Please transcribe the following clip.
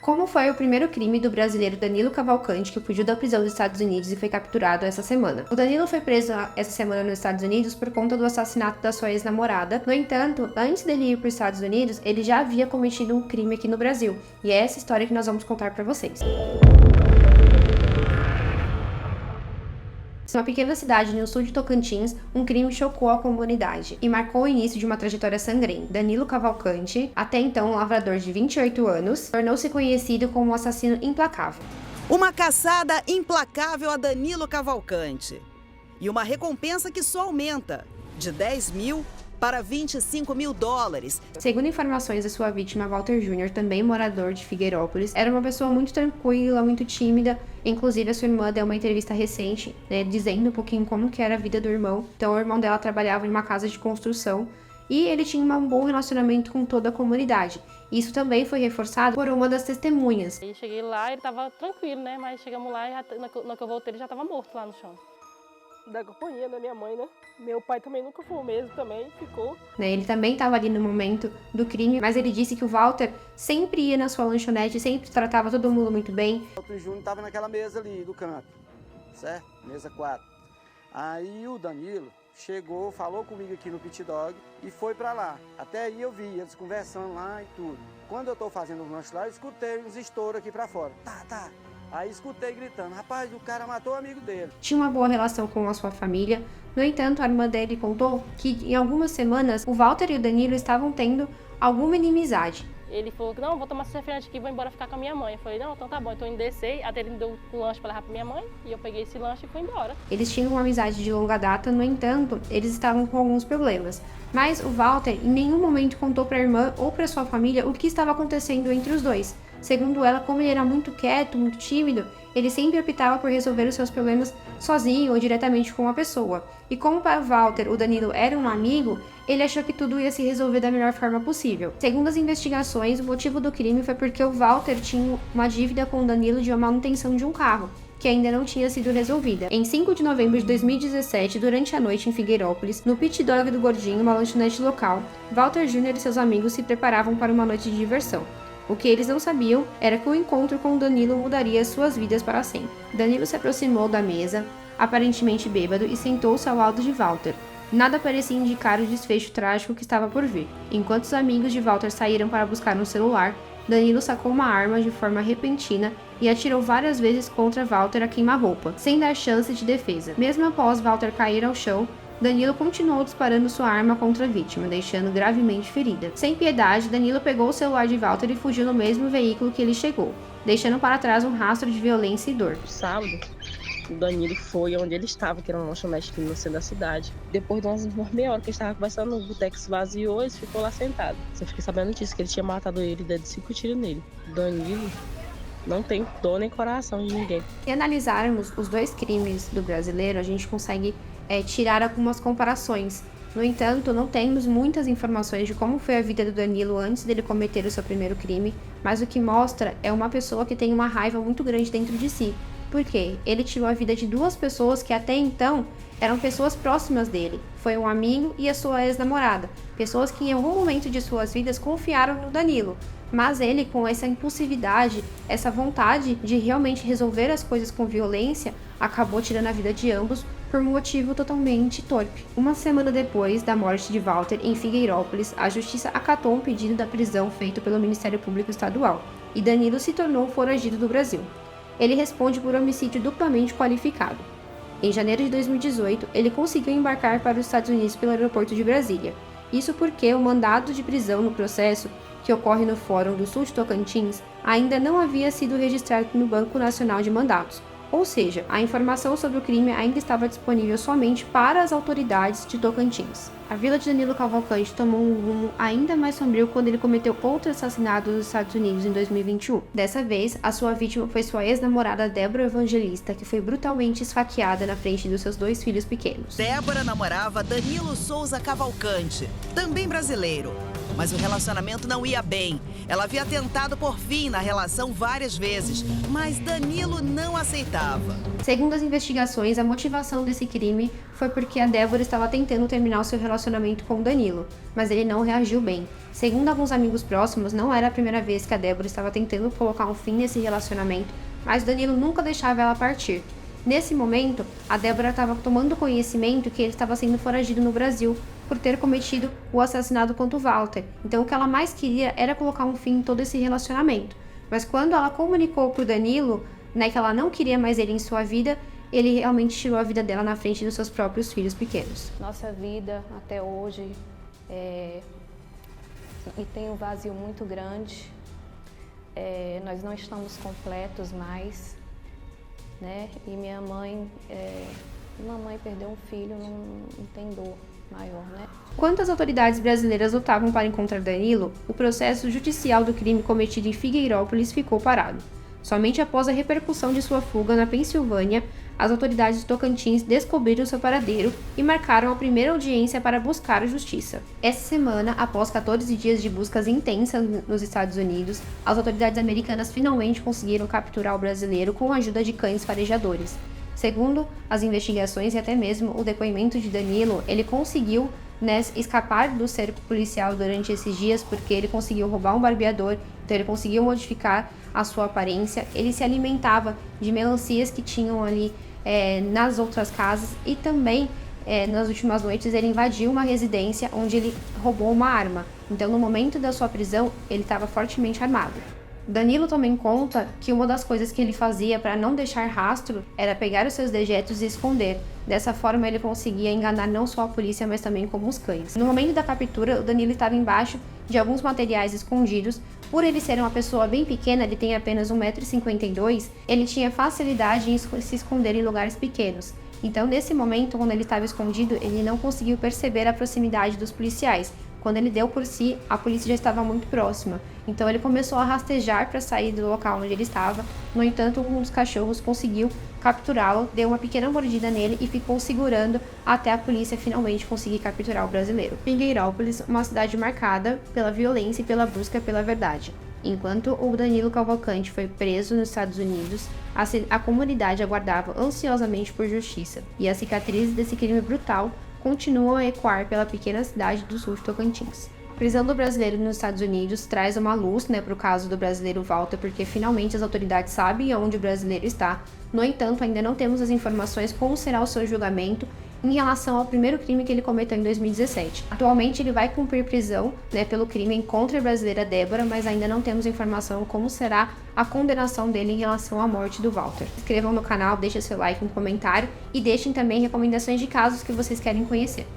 Como foi o primeiro crime do brasileiro Danilo Cavalcante, que fugiu da prisão dos Estados Unidos e foi capturado essa semana? O Danilo foi preso essa semana nos Estados Unidos por conta do assassinato da sua ex-namorada. No entanto, antes dele ir para os Estados Unidos, ele já havia cometido um crime aqui no Brasil. E é essa história que nós vamos contar para vocês. Em uma pequena cidade no sul de Tocantins, um crime chocou a comunidade e marcou o início de uma trajetória sangrenta. Danilo Cavalcante, até então um lavrador de 28 anos, tornou-se conhecido como um assassino implacável. Uma caçada implacável a Danilo Cavalcante. E uma recompensa que só aumenta, de 10 mil para 25 mil dólares. Segundo informações da sua vítima, Walter Júnior, também morador de Figueirópolis, era uma pessoa muito tranquila, muito tímida. Inclusive, a sua irmã deu uma entrevista recente, dizendo um pouquinho como que era a vida do irmão. Então, o irmão dela trabalhava em uma casa de construção e ele tinha um bom relacionamento com toda a comunidade. Isso também foi reforçado por uma das testemunhas. Aí cheguei lá, ele tava tranquilo, né? Mas chegamos lá e no que eu voltei, ele já tava morto lá no chão. Da companhia da minha mãe, né? Meu pai também nunca foi o mesmo, também ficou. Ele também estava ali no momento do crime, mas ele disse que o Walter sempre ia na sua lanchonete, sempre tratava todo mundo muito bem. O Walter Júnior estava naquela mesa ali do canto, certo? Mesa 4. Aí o Danilo chegou, falou comigo aqui no Pit Dog e foi pra lá. Até aí eu vi eles conversando lá e tudo. Quando eu tô fazendo o lanche lá, eu escutei uns estouros aqui pra fora. Tá. Aí escutei gritando, rapaz, o cara matou o amigo dele. Tinha uma boa relação com a sua família. No entanto, a irmã dele contou que em algumas semanas o Walter e o Danilo estavam tendo alguma inimizade. Ele falou que não, vou tomar esse refrigerante aqui e vou embora ficar com a minha mãe. Eu falei, não, então tá bom, então eu desci, até ele me deu um lanche pra levar pra minha mãe e eu peguei esse lanche e fui embora. Eles tinham uma amizade de longa data, no entanto, eles estavam com alguns problemas. Mas o Walter em nenhum momento contou pra irmã ou pra sua família o que estava acontecendo entre os dois. Segundo ela, como ele era muito quieto, muito tímido, ele sempre optava por resolver os seus problemas sozinho ou diretamente com uma pessoa. E como para o Walter o Danilo era um amigo, ele achou que tudo ia se resolver da melhor forma possível. Segundo as investigações, o motivo do crime foi porque o Walter tinha uma dívida com o Danilo de uma manutenção de um carro, que ainda não tinha sido resolvida. Em 5 de novembro de 2017, durante a noite em Figueirópolis, no Pit Dog do Gordinho, uma lanchonete local, Walter Júnior e seus amigos se preparavam para uma noite de diversão. O que eles não sabiam era que o encontro com Danilo mudaria suas vidas para sempre. Danilo se aproximou da mesa, aparentemente bêbado, e sentou-se ao lado de Walter. Nada parecia indicar o desfecho trágico que estava por vir. Enquanto os amigos de Walter saíram para buscar um celular, Danilo sacou uma arma de forma repentina e atirou várias vezes contra Walter a queima-roupa, sem dar chance de defesa. Mesmo após Walter cair ao chão, Danilo continuou disparando sua arma contra a vítima, deixando gravemente ferida. Sem piedade, Danilo pegou o celular de Walter e fugiu no mesmo veículo que ele chegou, deixando para trás um rastro de violência e dor. Sábado, o Danilo foi onde ele estava, que era uma lanchonete aqui no centro da cidade. Depois de umas meia hora que ele estava conversando, o boteco esvaziou e ele ficou lá sentado. Eu fiquei sabendo disso, que ele tinha matado ele e dado 5 tiros nele. Danilo não tem dor nem coração de ninguém. Se analisarmos os dois crimes do brasileiro, a gente consegue tirar algumas comparações. No entanto, não temos muitas informações de como foi a vida do Danilo antes dele cometer o seu primeiro crime, mas o que mostra é uma pessoa que tem uma raiva muito grande dentro de si. Por quê? Ele tirou a vida de duas pessoas que até então eram pessoas próximas dele. Foi um amigo e a sua ex-namorada. Pessoas que em algum momento de suas vidas confiaram no Danilo. Mas ele, com essa impulsividade, essa vontade de realmente resolver as coisas com violência, acabou tirando a vida de ambos por um motivo totalmente torpe. Uma semana depois da morte de Walter em Figueirópolis, a justiça acatou um pedido da prisão feito pelo Ministério Público Estadual e Danilo se tornou foragido do Brasil. Ele responde por homicídio duplamente qualificado. Em janeiro de 2018, ele conseguiu embarcar para os Estados Unidos pelo aeroporto de Brasília. Isso porque o mandado de prisão no processo, que ocorre no Fórum do Sul de Tocantins, ainda não havia sido registrado no Banco Nacional de Mandatos. Ou seja, a informação sobre o crime ainda estava disponível somente para as autoridades de Tocantins. A vila de Danilo Cavalcante tomou um rumo ainda mais sombrio quando ele cometeu outro assassinato nos Estados Unidos em 2021. Dessa vez, a sua vítima foi sua ex-namorada Débora Evangelista, que foi brutalmente esfaqueada na frente dos seus 2 filhos pequenos. Débora namorava Danilo Souza Cavalcante, também brasileiro. Mas o relacionamento não ia bem. Ela havia tentado pôr fim na relação várias vezes, mas Danilo não aceitava. Segundo as investigações, a motivação desse crime foi porque a Débora estava tentando terminar o seu relacionamento com o Danilo, mas ele não reagiu bem. Segundo alguns amigos próximos, não era a primeira vez que a Débora estava tentando colocar um fim nesse relacionamento, mas o Danilo nunca deixava ela partir. Nesse momento, a Débora estava tomando conhecimento que ele estava sendo foragido no Brasil por ter cometido o assassinato contra o Walter. Então o que ela mais queria era colocar um fim em todo esse relacionamento. Mas quando ela comunicou pro Danilo, né, que ela não queria mais ele em sua vida, ele realmente tirou a vida dela na frente dos seus próprios filhos pequenos. Nossa vida até hoje e tem um vazio muito grande. Nós não estamos completos mais, né? E minha mãe, uma mãe perdeu um filho, não tem dor maior, né? Enquanto as autoridades brasileiras lutavam para encontrar Danilo, o processo judicial do crime cometido em Figueirópolis ficou parado. Somente após a repercussão de sua fuga na Pensilvânia, as autoridades do Tocantins descobriram seu paradeiro e marcaram a primeira audiência para buscar a justiça. Essa semana, após 14 dias de buscas intensas nos Estados Unidos, as autoridades americanas finalmente conseguiram capturar o brasileiro com a ajuda de cães farejadores. Segundo as investigações e até mesmo o depoimento de Danilo, ele conseguiu escapar do cerco policial durante esses dias porque ele conseguiu roubar um barbeador, então ele conseguiu modificar a sua aparência, ele se alimentava de melancias que tinham ali nas outras casas e também nas últimas noites ele invadiu uma residência onde ele roubou uma arma. Então no momento da sua prisão ele estava fortemente armado. Danilo também conta que uma das coisas que ele fazia para não deixar rastro era pegar os seus dejetos e esconder. Dessa forma ele conseguia enganar não só a polícia, mas também como os cães. No momento da captura, o Danilo estava embaixo de alguns materiais escondidos. Por ele ser uma pessoa bem pequena, ele tem apenas 1,52 m, ele tinha facilidade em se esconder em lugares pequenos. Então, nesse momento, quando ele estava escondido, ele não conseguiu perceber a proximidade dos policiais. Quando ele deu por si, a polícia já estava muito próxima. Então ele começou a rastejar para sair do local onde ele estava. No entanto, um dos cachorros conseguiu capturá-lo, deu uma pequena mordida nele e ficou segurando até a polícia finalmente conseguir capturar o brasileiro. Figueirópolis, uma cidade marcada pela violência e pela busca pela verdade. Enquanto o Danilo Cavalcante foi preso nos Estados Unidos, a comunidade aguardava ansiosamente por justiça. E as cicatrizes desse crime brutal continuam a ecoar pela pequena cidade do sul de Tocantins. A prisão do brasileiro nos Estados Unidos traz uma luz para o caso do brasileiro Walter, porque finalmente as autoridades sabem onde o brasileiro está. No entanto, ainda não temos as informações como será o seu julgamento em relação ao primeiro crime que ele cometeu em 2017. Atualmente ele vai cumprir prisão pelo crime contra a brasileira Débora, mas ainda não temos informação como será a condenação dele em relação à morte do Walter. Se inscrevam no canal, deixem seu like, um comentário e deixem também recomendações de casos que vocês querem conhecer.